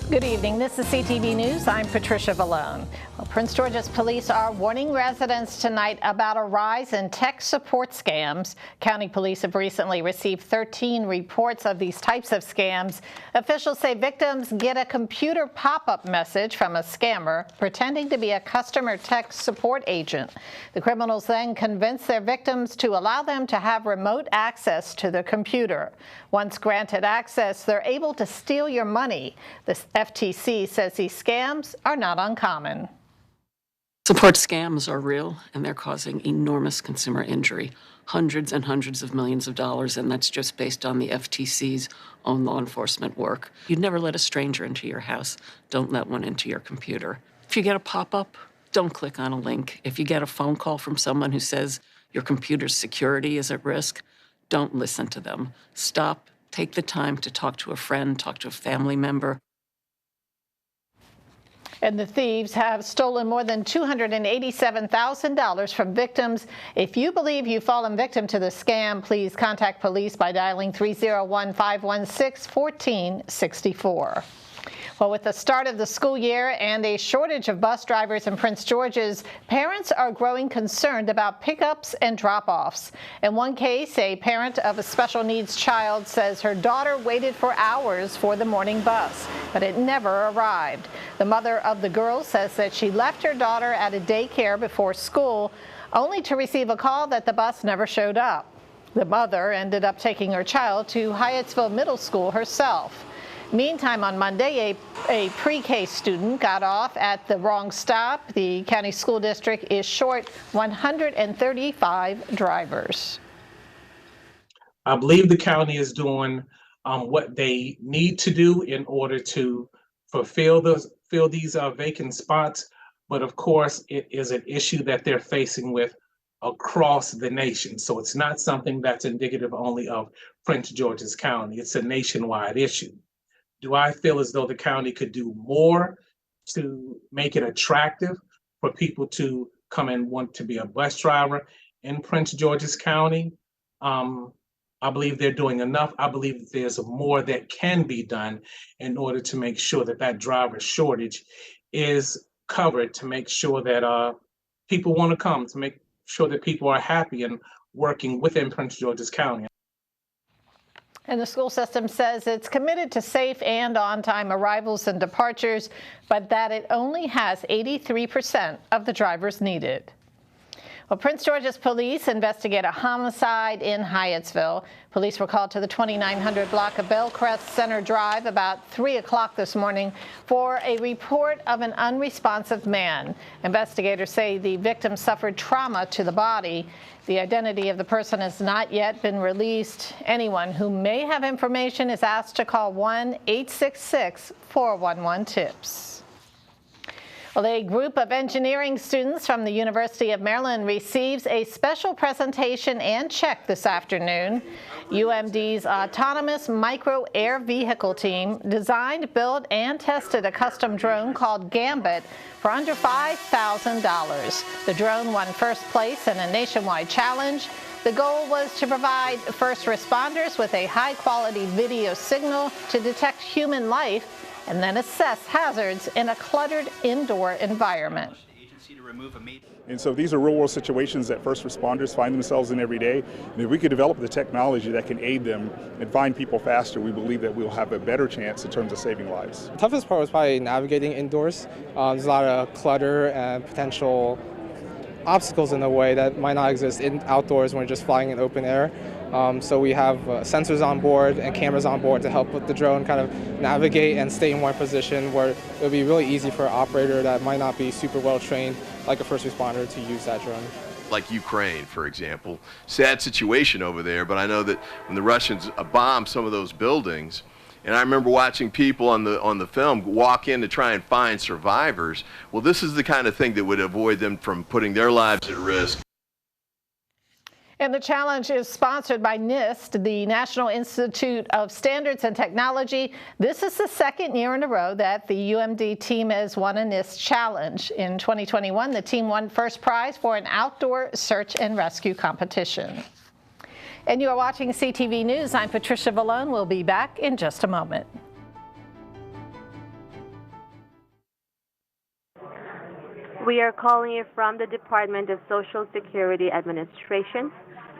Good evening. This is CTV News. I'm Patricia Vallone. Well, Prince George's police are warning residents tonight about a rise in tech support scams. County police have recently received 13 reports of these types of scams. Officials say victims get a computer pop-up message from a scammer pretending to be a customer tech support agent. The criminals then convince their victims to allow them to have remote access to the computer. Once granted access, they're able to steal your money. The FTC says these scams are not uncommon. Support scams are real, and they're causing enormous consumer injury, hundreds and hundreds of millions of dollars, and that's just based on the FTC's own law enforcement work. You'd never let a stranger into your house. Don't let one into your computer. If you get a pop-up, don't click on a link. If you get a phone call from someone who says your computer's security is at risk, don't listen to them. Stop, take the time to talk to a friend, talk to a family member. And the thieves have stolen more than $287,000 from victims. If you believe you've fallen victim to the scam, please contact police by dialing 301-516-1464. Well, with the start of the school year and a shortage of bus drivers in Prince George's, parents are growing concerned about pickups and drop-offs. In one case, a parent of a special needs child says her daughter waited for hours for the morning bus, but it never arrived. The mother of the girl says that she left her daughter at a daycare before school, only to receive a call that the bus never showed up. The mother ended up taking her child to Hyattsville Middle School herself. Meantime, on Monday, a pre-K student got off at the wrong stop. The county school district is short 135 drivers. I believe the county is doing what they need to do in order to fill these vacant spots. But of course, it is an issue that they're facing with across the nation. So it's not something that's indicative only of Prince George's County. It's a nationwide issue. Do I feel as though the county could do more to make it attractive for people to come and want to be a bus driver in Prince George's County? I believe they're doing enough. I believe there's more that can be done in order to make sure that that driver shortage is covered, to make sure that people want to come, to make sure that people are happy and working within Prince George's County. And the school system says it's committed to safe and on-time arrivals and departures, but that it only has 83% of the drivers needed. Well, Prince George's police investigate a homicide in Hyattsville. Police were called to the 2900 block of Bellcrest Center Drive about 3 o'clock this morning for a report of an unresponsive man. Investigators say the victim suffered trauma to the body. The identity of the person has not yet been released. Anyone who may have information is asked to call 1-866-411-TIPS. Well, a group of engineering students from the University of Maryland receives a special presentation and check this afternoon. UMD's autonomous micro air vehicle team designed, built, and tested a custom drone called Gambit for under $5,000. The drone won first place in a nationwide challenge. The goal was to provide first responders with a high-quality video signal to detect human life and then assess hazards in a cluttered indoor environment. And so these are real-world situations that first responders find themselves in every day. And if we could develop the technology that can aid them and find people faster, we believe that we'll have a better chance in terms of saving lives. The toughest part was probably navigating indoors. There's a lot of clutter and potential obstacles in the way that might not exist outdoors when you're just flying in open air. So we have sensors on board and cameras on board to help with the drone kind of navigate and stay in one position where it would be really easy for an operator that might not be super well trained, like a first responder, to use that drone. Like Ukraine, for example. Sad situation over there, but I know that when the Russians bombed some of those buildings, and I remember watching people on the film walk in to try and find survivors. Well, this is the kind of thing that would avoid them from putting their lives at risk. And the challenge is sponsored by NIST, the National Institute of Standards and Technology. This is the second year in a row that the UMD team has won a NIST challenge. In 2021, the team won first prize for an outdoor search and rescue competition. And you are watching CTV News. I'm Patricia Vallone. We'll be back in just a moment. We are calling you from the Department of Social Security Administration.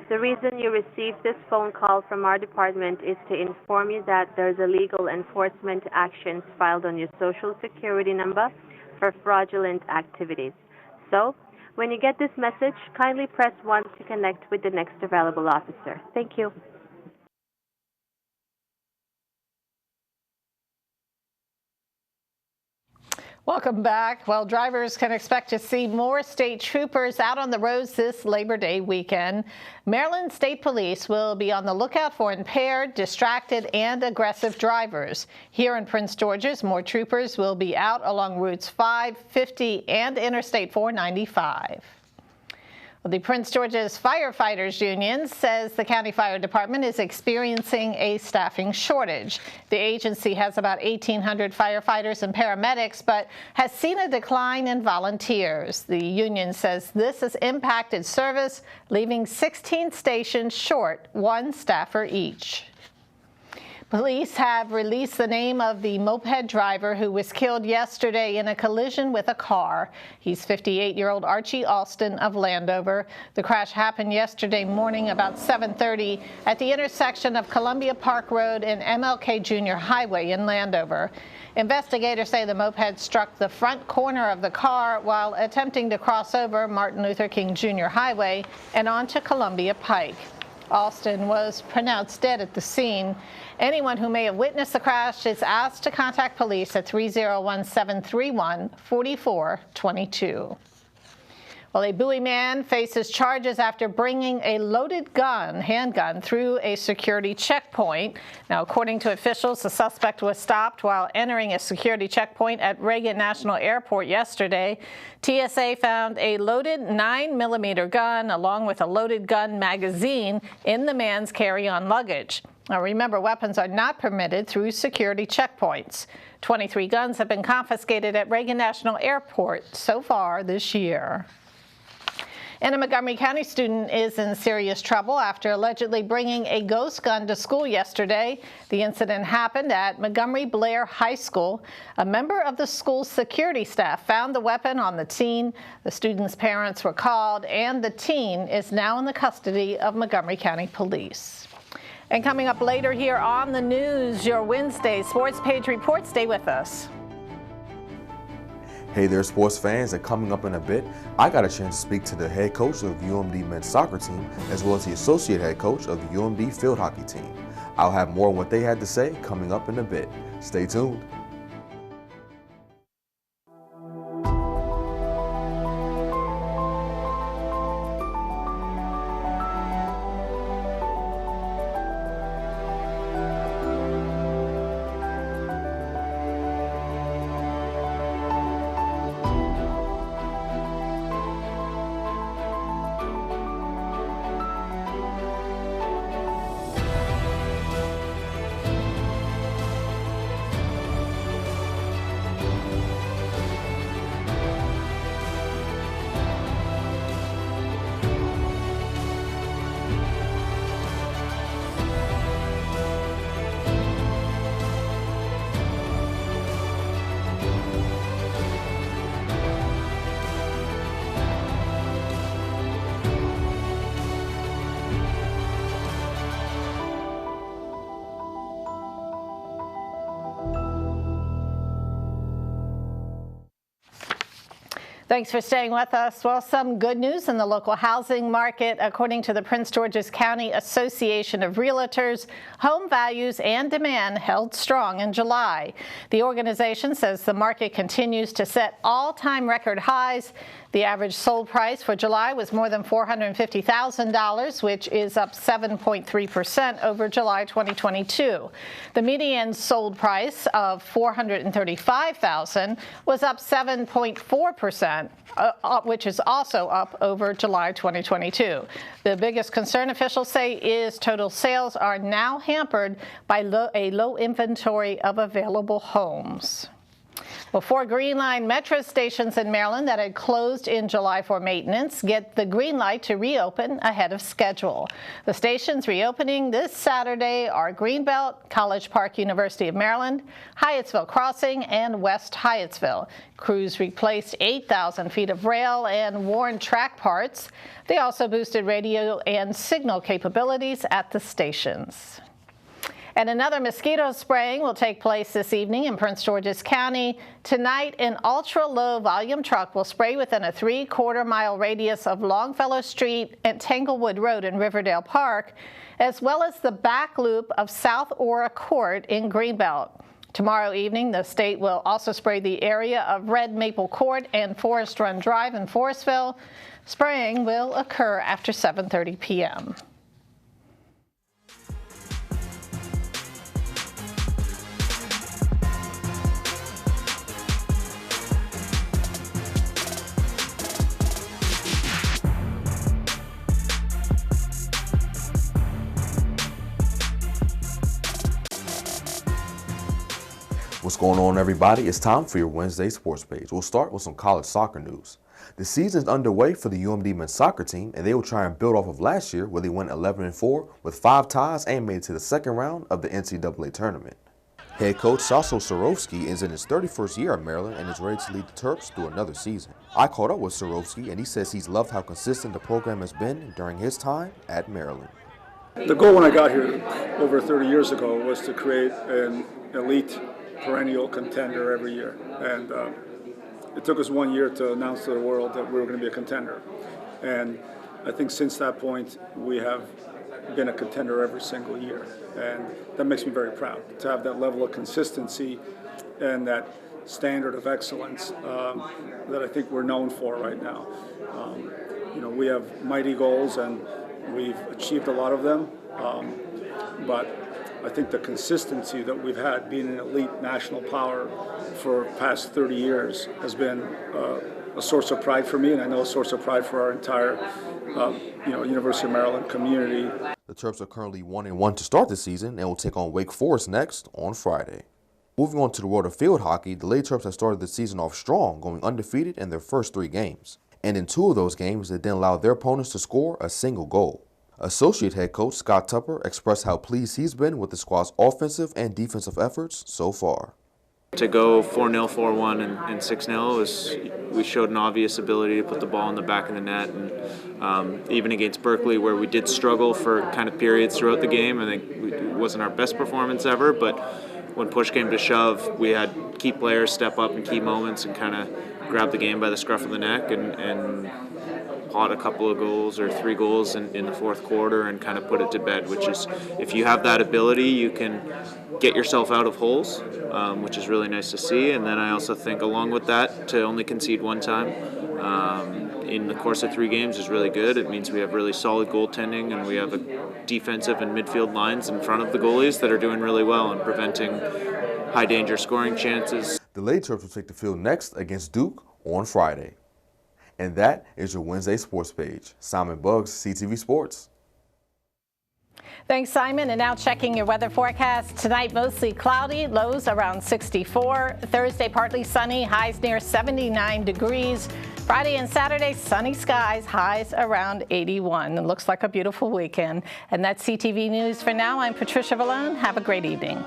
The reason you received this phone call from our department is to inform you that there's a legal enforcement actions filed on your Social Security number for fraudulent activities. So, when you get this message, kindly press 1 to connect with the next available officer. Thank you. Welcome back. Well, drivers can expect to see more state troopers out on the roads this Labor Day weekend. Maryland State Police will be on the lookout for impaired, distracted, and aggressive drivers. Here in Prince George's, more troopers will be out along routes 5, 50, and Interstate 495. The Prince George's Firefighters Union says the county fire department is experiencing a staffing shortage. The agency has about 1,800 firefighters and paramedics, but has seen a decline in volunteers. The union says this has impacted service, leaving 16 stations short, 1 staffer each. Police have released the name of the moped driver who was killed yesterday in a collision with a car. He's 58-year-old Archie Alston of Landover. The crash happened yesterday morning about 7:30 at the intersection of Columbia Park Road and MLK Junior Highway in Landover. Investigators say the moped struck the front corner of the car while attempting to cross over Martin Luther King Jr. Highway and onto Columbia Pike. Alston was pronounced dead at the scene. Anyone who may have witnessed the crash is asked to contact police at 301-731-4422. Well, a Bowie man faces charges after bringing a loaded handgun, through a security checkpoint. Now, according to officials, the suspect was stopped while entering a security checkpoint at Reagan National Airport yesterday. TSA found a loaded 9mm gun along with a loaded gun magazine in the man's carry-on luggage. Now, remember, weapons are not permitted through security checkpoints. 23 guns have been confiscated at Reagan National Airport so far this year. And a Montgomery County student is in serious trouble after allegedly bringing a ghost gun to school yesterday. The incident happened at Montgomery Blair High School. A member of the school's security staff found the weapon on the teen. The student's parents were called, and the teen is now in the custody of Montgomery County Police. And coming up later here on the news, your Wednesday Sports Page report. Stay with us. Hey there, sports fans, and coming up in a bit, I got a chance to speak to the head coach of the UMD men's soccer team, as well as the associate head coach of the UMD field hockey team. I'll have more on what they had to say coming up in a bit. Stay tuned. Thanks for staying with us. Well, some good news in the local housing market. According to the Prince George's County Association of Realtors, home values and demand held strong in July. The organization says the market continues to set all-time record highs. The average sold price for July was more than $450,000, which is up 7.3% over July 2022. The median sold price of $435,000 was up 7.4%, which is also up over July 2022. The biggest concern, officials say, is total sales are now hampered by a low inventory of available homes. Well, 4 Green Line Metro stations in Maryland that had closed in July for maintenance get the green light to reopen ahead of schedule. The stations reopening this Saturday are Greenbelt, College Park, University of Maryland, Hyattsville Crossing, and West Hyattsville. Crews replaced 8,000 feet of rail and worn track parts. They also boosted radio and signal capabilities at the stations. And another mosquito spraying will take place this evening in Prince George's County. Tonight, an ultra-low volume truck will spray within a 3/4-mile radius of Longfellow Street and Tanglewood Road in Riverdale Park, as well as the back loop of South Aura Court in Greenbelt. Tomorrow evening, the state will also spray the area of Red Maple Court and Forest Run Drive in Forestville. Spraying will occur after 7:30 p.m. What's going on, everybody? It's time for your Wednesday sports page. We'll start with some college soccer news. The season is underway for the UMD men's soccer team, and they will try and build off of last year where they went 11-4 with 5 ties and made it to the second round of the NCAA tournament. Head coach Saso Sorovsky is in his 31st year at Maryland and is ready to lead the Terps through another season. I caught up with Sorovsky, and he says he's loved how consistent the program has been during his time at Maryland. The goal when I got here over 30 years ago was to create an elite perennial contender every year, and it took us 1 year to announce to the world that we were going to be a contender, and I think since that point we have been a contender every single year, and that makes me very proud to have that level of consistency and that standard of excellence that I think we're known for right now. You know, we have mighty goals and we've achieved a lot of them, but I think the consistency that we've had being an elite national power for past 30 years has been a source of pride for me, and I know a source of pride for our entire University of Maryland community. The Terps are currently 1-1 to start the season and will take on Wake Forest next on Friday. Moving on to the world of field hockey, the Lady Terps have started the season off strong, going undefeated in their first 3 games. And in 2 of those games, they didn't allow their opponents to score a single goal. Associate head coach Scott Tupper expressed how pleased he's been with the squad's offensive and defensive efforts so far. To go 4-0, 4-1, and 6-0, we showed an obvious ability to put the ball in the back of the net. And even against Berkeley, where we did struggle for kind of periods throughout the game, I think it wasn't our best performance ever, but when push came to shove, we had key players step up in key moments and kind of grab the game by the scruff of the neck and pot a couple of goals or 3 goals in the fourth quarter and kind of put it to bed, which is, if you have that ability, you can get yourself out of holes, which is really nice to see. And then I also think along with that, to only concede 1 time in the course of 3 games is really good. It means we have really solid goaltending and we have a defensive and midfield lines in front of the goalies that are doing really well and preventing high danger scoring chances. The Lady Terps will take the field next against Duke on Friday. And that is your Wednesday sports page. Simon Buggs, CTV Sports. Thanks, Simon. And now checking your weather forecast. Tonight, mostly cloudy, lows around 64. Thursday, partly sunny, highs near 79 degrees. Friday and Saturday, sunny skies, highs around 81. It looks like a beautiful weekend. And that's CTV News for now. I'm Patricia Vallone. Have a great evening.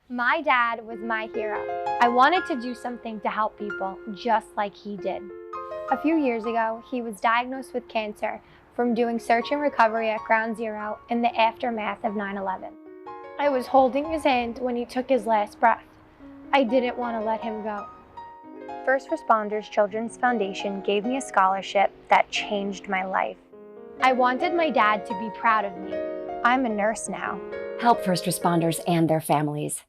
My dad was my hero. I wanted to do something to help people just like he did. A few years ago, he was diagnosed with cancer from doing search and recovery at Ground Zero in the aftermath of 9/11. I was holding his hand when he took his last breath. I didn't want to let him go. First Responders Children's Foundation gave me a scholarship that changed my life. I wanted my dad to be proud of me. I'm a nurse now. Help first responders and their families.